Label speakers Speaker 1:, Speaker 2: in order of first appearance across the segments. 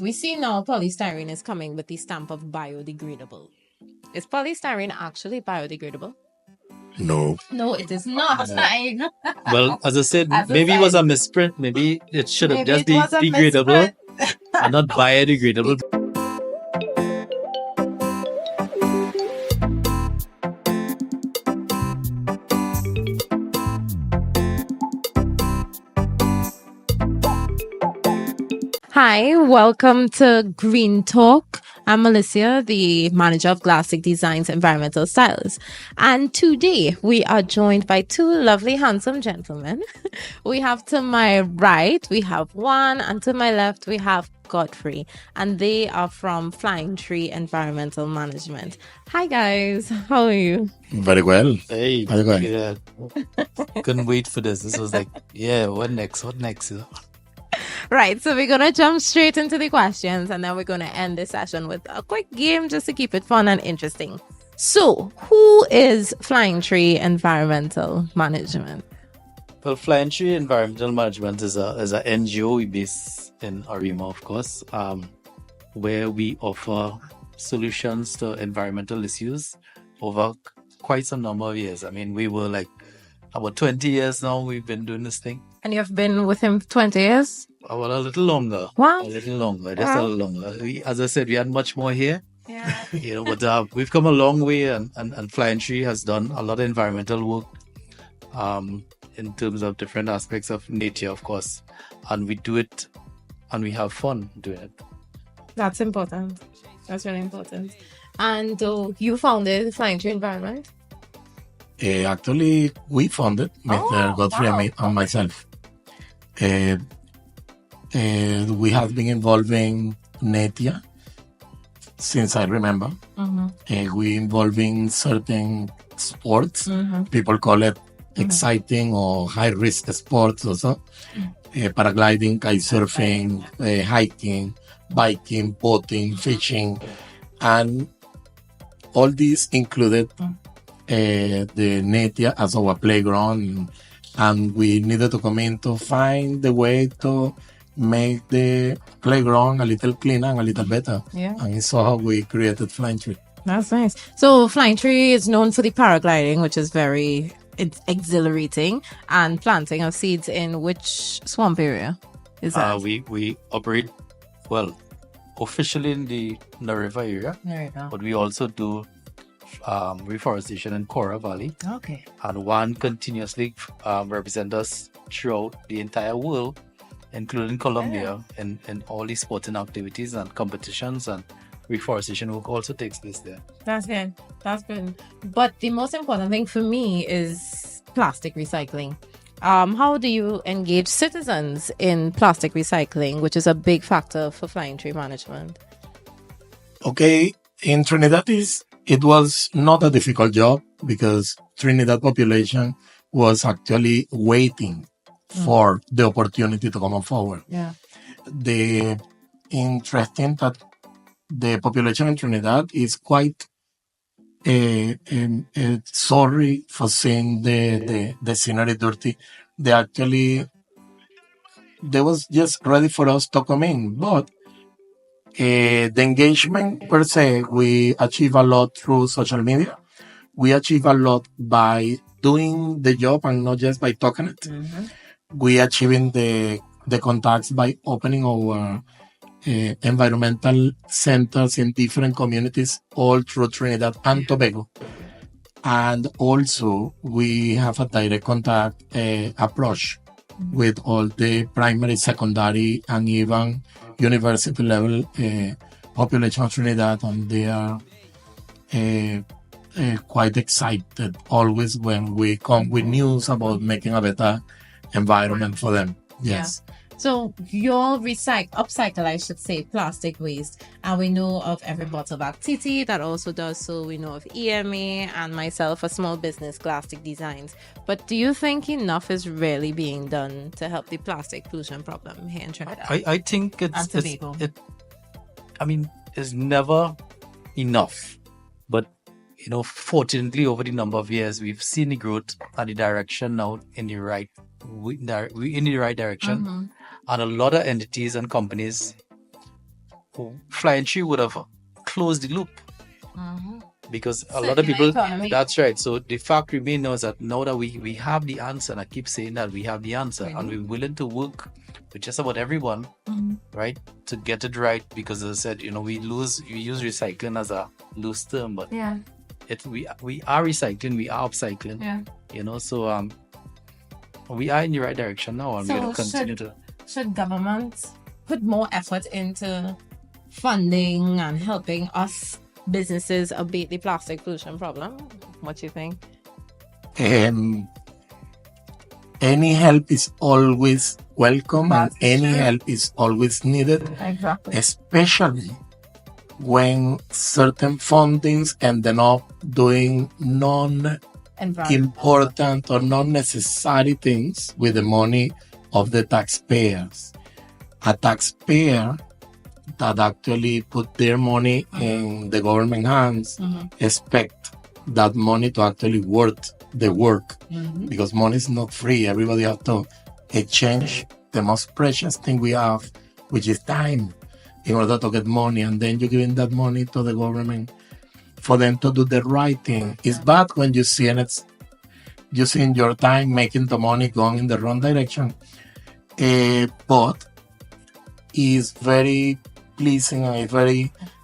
Speaker 1: We see now polystyrene is coming with the stamp of biodegradable. Is polystyrene actually biodegradable?
Speaker 2: No.
Speaker 1: No, it is not.
Speaker 3: Well, as I said,
Speaker 1: As a
Speaker 3: maybe it was a
Speaker 1: side-
Speaker 3: misprint. Maybe it should have
Speaker 1: Maybe
Speaker 3: just
Speaker 1: it
Speaker 3: been
Speaker 1: was a
Speaker 3: degradable
Speaker 1: misprint.
Speaker 3: and not biodegradable.
Speaker 1: Hi, welcome to Green Talk. I'm Melissa, the manager of Glassic Designs Environmental Styles. And today we are joined by two lovely, handsome gentlemen. We have to my right, we have Juan, and to my left, we have Godfrey. And they are from Flying Tree Environmental Management. Hi, guys. How are you?
Speaker 2: Very well.
Speaker 3: Hey,
Speaker 2: How's it going?
Speaker 3: yeah. Couldn't wait for this. This was like, yeah, what next? What next?
Speaker 1: Right, so we're going to jump straight into the questions and then we're going to end this session with a quick game just to keep it fun and interesting. So, who is Flying Tree Environmental Management?
Speaker 3: Well, Flying Tree Environmental Management is a NGO based in Arima, of course, where we offer solutions to environmental issues over quite some number of years. I mean, we were like about 20 years now we've been doing this thing.
Speaker 1: And you've been with him 20 years?
Speaker 3: Well, a little longer.
Speaker 1: Wow.
Speaker 3: A little longer. Just
Speaker 1: Wow.
Speaker 3: a little longer. As I said, we had much more here.
Speaker 1: Yeah.
Speaker 3: But we've come a long way, and Flying Tree has done a lot of environmental work in terms of different aspects of nature, of course. And we do it, and we have fun doing it.
Speaker 1: That's important. That's really important. And you founded Flying Tree Environment?
Speaker 2: Actually, we founded Mr. Godfrey
Speaker 1: wow.
Speaker 2: and myself. We have been involving Netia since I remember. We involving certain sports. People call it exciting or high-risk sports also. Paragliding, kite surfing, hiking, biking, boating, fishing. And all these included the Netia as our playground. And we needed to come in to find the way to make the playground a little cleaner and a little better.
Speaker 1: Yeah.
Speaker 2: And so how we created Flying Tree.
Speaker 1: That's nice. So Flying Tree is known for the paragliding, which is very exhilarating, and planting of seeds in which swamp area is that?
Speaker 3: We operate, well, officially in the River area,
Speaker 1: There you go.
Speaker 3: but we also do reforestation in Cora Valley.
Speaker 1: Okay.
Speaker 3: And one continuously represent us throughout the entire world, including Colombia, in all these sporting activities and competitions, and reforestation work also takes place there.
Speaker 1: That's good. That's good. But the most important thing for me is plastic recycling. How do you engage citizens in plastic recycling, which is a big factor for Flying Tree Management?
Speaker 2: Okay, in Trinidad it was not a difficult job because Trinidad population was actually waiting for the opportunity to come forward.
Speaker 1: Yeah.
Speaker 2: The interesting that the population in Trinidad is quite sorry for seeing the scenery dirty. They was just ready for us to come in, but the engagement per se, we achieve a lot through social media. We achieve a lot by doing the job and not just by talking it. We achieving the contacts by opening our environmental centers in different communities all through Trinidad and Tobago. And also we have a direct contact approach with all the primary, secondary, and even university level population of Trinidad, and they are quite excited always when we come with news about making a better environment for them. Yes.
Speaker 1: So you'll upcycle, I should say, plastic waste. And we know of Every Bottle Back Titi that also does so. We know of EMA and myself, a small business, Glassic Designs. But do you think enough is really being done to help the plastic pollution problem here in Trinidad?
Speaker 3: I think
Speaker 1: And Tobago.
Speaker 3: it's never enough. But, fortunately, over the number of years, we've seen the growth and the direction now in the right direction. And a lot of entities and companies flying tree would have closed the loop. Because a lot of
Speaker 1: Circular
Speaker 3: people,
Speaker 1: economy.
Speaker 3: that's right. So the fact remains now is that now that we have the answer, and I keep saying that we have the answer, and we're willing to work with just about everyone, right, to get it right. Because as I said, we use recycling as a loose term, but
Speaker 1: Yeah.
Speaker 3: we are recycling, we are upcycling,
Speaker 1: Yeah.
Speaker 3: So we are in the right direction now, and we're going to continue to.
Speaker 1: Should governments put more effort into funding and helping us businesses abate the plastic pollution problem? What do you think?
Speaker 2: Any help is always welcome, and
Speaker 1: That's
Speaker 2: any
Speaker 1: true.
Speaker 2: help is always needed,
Speaker 1: Exactly.
Speaker 2: especially when certain fundings ended up doing non-important or non-necessary things with the money of the taxpayers. A taxpayer that actually put their money in the government hands expect that money to actually worth the work, because money is not free. Everybody has to exchange the most precious thing we have, which is time, in order to get money, and then you're giving that money to the government for them to do the right thing. It's bad when you see it's using your time making the money going in the wrong direction, but it's very pleasing, and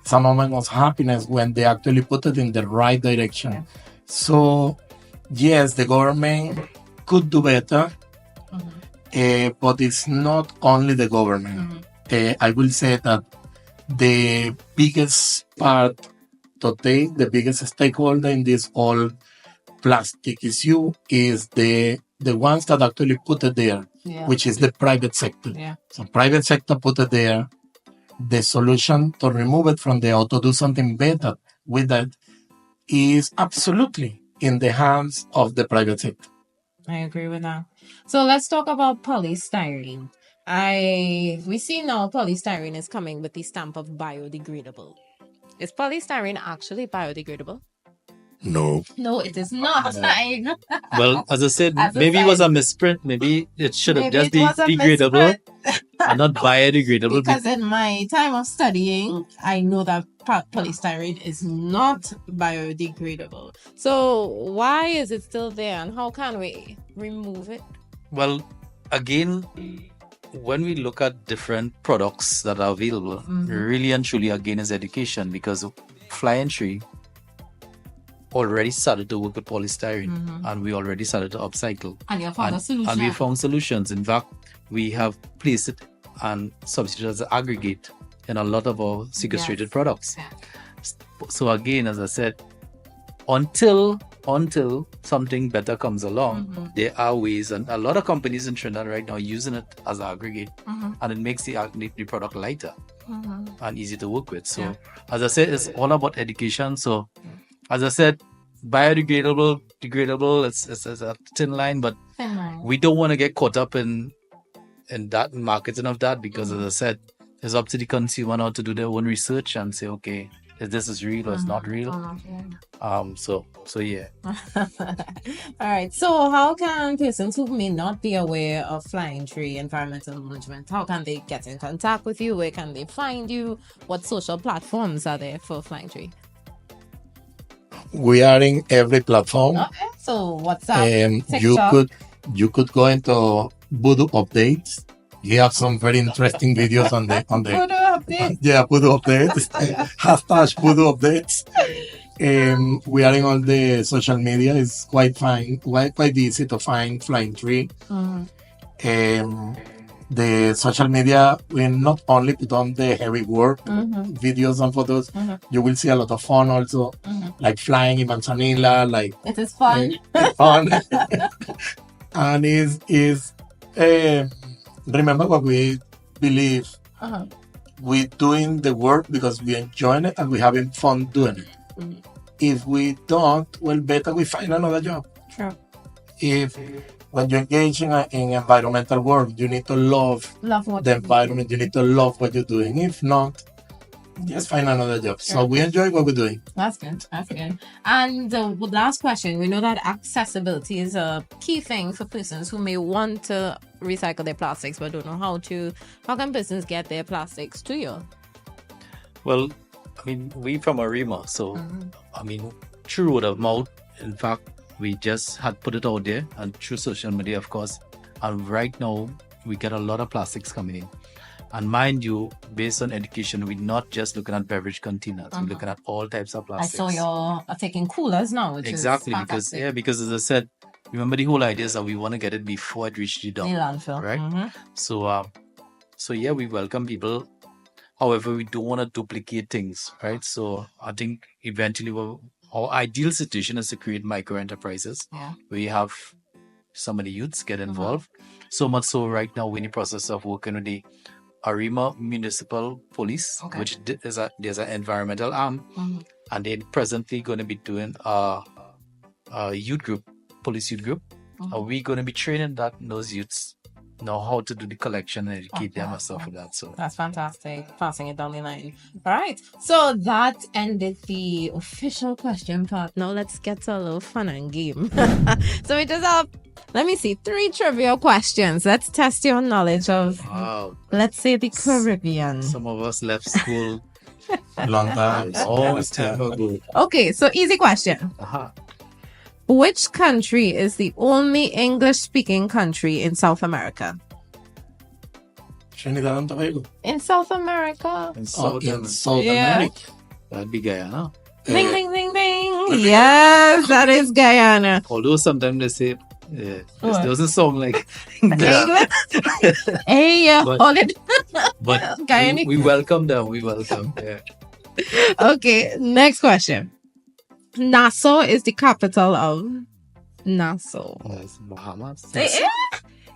Speaker 2: it's a moment of happiness when they actually put it in the right direction. So yes, the government could do better, but it's not only the government. I will say that the biggest part to take, the biggest stakeholder in this whole plastic issue is the ones that actually put it there, which is the private sector. So private sector put it there. The solution to remove it from there or to do something better with that is absolutely in the hands of the private sector.
Speaker 1: I agree with that. So let's talk about polystyrene. We see now polystyrene is coming with the stamp of biodegradable. Is polystyrene actually biodegradable?
Speaker 2: No.
Speaker 1: No, it is not.
Speaker 3: Well, as I said,
Speaker 1: As a
Speaker 3: maybe it was a
Speaker 1: side-
Speaker 3: misprint. Maybe it should have
Speaker 1: Maybe
Speaker 3: just
Speaker 1: it
Speaker 3: been
Speaker 1: was a
Speaker 3: degradable
Speaker 1: misprint.
Speaker 3: and not biodegradable.
Speaker 1: Because in my time of studying, I know that polystyrene is not biodegradable. So why is it still there, and how can we remove it?
Speaker 3: Well, again, when we look at different products that are available, really and truly, again, is education, because Flying Tree already started to work with polystyrene, and we already started to upcycle.
Speaker 1: And you found a solution.
Speaker 3: And we found solutions. In fact, we have placed it and substituted as an aggregate in a lot of our sequestrated products. So again, as I said, until something better comes along, there are ways, and a lot of companies in Trinidad right now are using it as an aggregate, and it makes the product lighter and easy to work with. So as I said, it's all about education. So as I said, biodegradable, degradable, it's a thin line, but we don't want to get caught up in that marketing of that, because as I said, it's up to the consumer now to do their own research and say, okay, if this is real or it's not real. So yeah.
Speaker 1: All right. So how can persons who may not be aware of Flying Tree Environmental Management, how can they get in contact with you? Where can they find you? What social platforms are there for Flying Tree?
Speaker 2: We are in every platform.
Speaker 1: Okay. So WhatsApp,
Speaker 2: You
Speaker 1: TikTok.
Speaker 2: you could go into Voodoo Updates. You have some very interesting videos on the
Speaker 1: Photo update.
Speaker 2: yeah, Voodoo Updates. Hashtag Voodoo Updates. We are in all the social media. It's quite easy to find Flying Tree. The social media will not only put on the heavy work, videos and photos. You will see a lot of fun also, like flying in Manzanilla, like
Speaker 1: It is fun.
Speaker 2: fun. And is remember what we believe. We're doing the work because we enjoying it and we're having fun doing it. If we don't, well, better we find another job.
Speaker 1: Sure.
Speaker 2: If when you engage in environmental work, you need to love
Speaker 1: what
Speaker 2: the environment, you need to love what you're doing. If not, just find another job. So we enjoy what we're doing.
Speaker 1: That's good. That's good. And the last question, we know that accessibility is a key thing for persons who may want to recycle their plastics but don't know how to. How can persons get their plastics to you?
Speaker 3: Well, I mean, we from Arima, so I mean, through word of mouth. In fact, we just had put it out there, and through social media, of course. And right now, we get a lot of plastics coming in. And mind you, based on education, we're not just looking at beverage containers. We're looking at all types of
Speaker 1: I
Speaker 3: plastics.
Speaker 1: saw you're taking coolers now, which
Speaker 3: Exactly,
Speaker 1: is
Speaker 3: because
Speaker 1: fantastic.
Speaker 3: because as I said, remember the whole idea is that we want to get it before it reaches the
Speaker 1: The
Speaker 3: dump,
Speaker 1: landfill.
Speaker 3: right? So yeah, we welcome people. However, we don't want to duplicate things, right? So I think eventually, our ideal situation is to create micro enterprises.
Speaker 1: Yeah.
Speaker 3: where you have some of the youths get involved. So much so, right now we're in the process of working with the Arima Municipal Police, which there's an environmental arm, and they're presently going to be doing a youth group, police youth group. We're going to be training those youths know how to do the collection and educate them and stuff like that. So
Speaker 1: That's fantastic. Passing it down the line. All right. So that ended the official question part. Now let's get to a little fun and game. So we just have, let me see, 3 trivia questions. Let's test your knowledge of,
Speaker 3: wow,
Speaker 1: let's say, the Caribbean.
Speaker 3: some of us left school
Speaker 2: Long time.
Speaker 3: always time ago.
Speaker 1: Okay, so easy question. Which country is the only English-speaking country in South America?
Speaker 2: Trinidad and Tobago.
Speaker 1: In South America?
Speaker 3: In
Speaker 2: Oh,
Speaker 3: South
Speaker 2: in South
Speaker 1: Yeah.
Speaker 2: America.
Speaker 3: that'd be Guyana.
Speaker 1: Ding, ding, ding, ding. Yes, that is Guyana.
Speaker 3: Although sometimes they say, this doesn't sound like
Speaker 1: English? Hey,
Speaker 3: But-
Speaker 1: hold it.
Speaker 3: but
Speaker 1: Guyana.
Speaker 3: we welcome them. We welcome. Yeah.
Speaker 1: Okay, next question. Nassau is the capital of Nassau.
Speaker 3: It's Bahamas.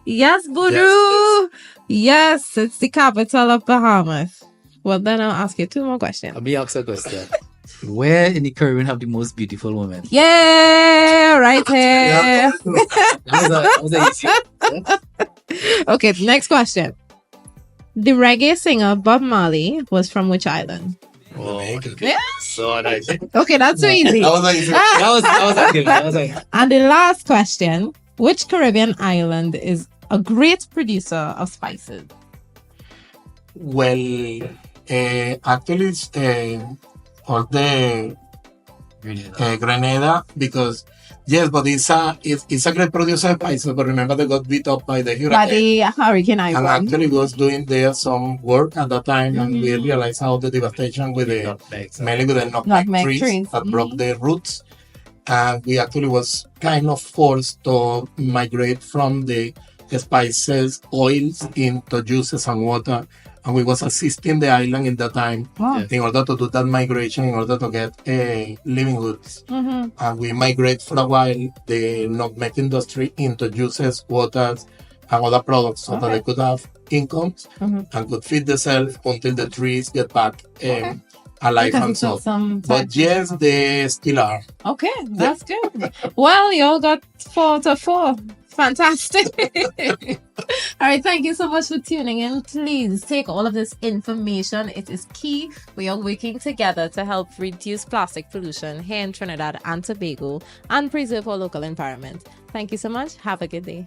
Speaker 1: Yes, Voodoo. Yes, it's the capital of Bahamas. Well, then I'll ask you 2 more questions.
Speaker 3: Let me ask a question. Where in the Caribbean have the most beautiful women?
Speaker 1: Yeah, right here.
Speaker 3: That was easy.
Speaker 1: Okay, next question. The reggae singer Bob Marley was from which island?
Speaker 3: Oh,
Speaker 1: Yeah.
Speaker 3: so nice.
Speaker 1: Okay, that's so easy.
Speaker 2: That was like,
Speaker 3: That was like,
Speaker 1: And the last question. Which Caribbean island is a great producer of spices?
Speaker 2: well, actually, it's all the Grenada, because yes, but it's a great producer of spices. But remember, they got beat up by the
Speaker 1: By
Speaker 2: hurricane.
Speaker 1: the Hurricane
Speaker 2: And
Speaker 1: Island.
Speaker 2: actually was doing there some work at that time, and we realized how the devastation with the mainly with the nutmeg
Speaker 1: Nutmeg trees.
Speaker 2: that broke the roots. And we actually was kind of forced to migrate from the spices, oils into juices and water. And we was assisting the island in that time
Speaker 1: Wow.
Speaker 2: in order to do that migration, in order to get livelihoods. And we migrate for a while the nutmeg industry into juices, waters, and other products so that they could have incomes and could feed themselves until the trees get back alive
Speaker 1: Because
Speaker 2: and
Speaker 1: it took
Speaker 2: so.
Speaker 1: some time.
Speaker 2: But yes, they still are.
Speaker 1: Okay, that's good. Well, you all got 4 to 4. Fantastic. All right, thank you so much for tuning in. Please take all of this information. It is key. We are working together to help reduce plastic pollution here in Trinidad and Tobago and preserve our local environment. Thank you so much. Have a good day.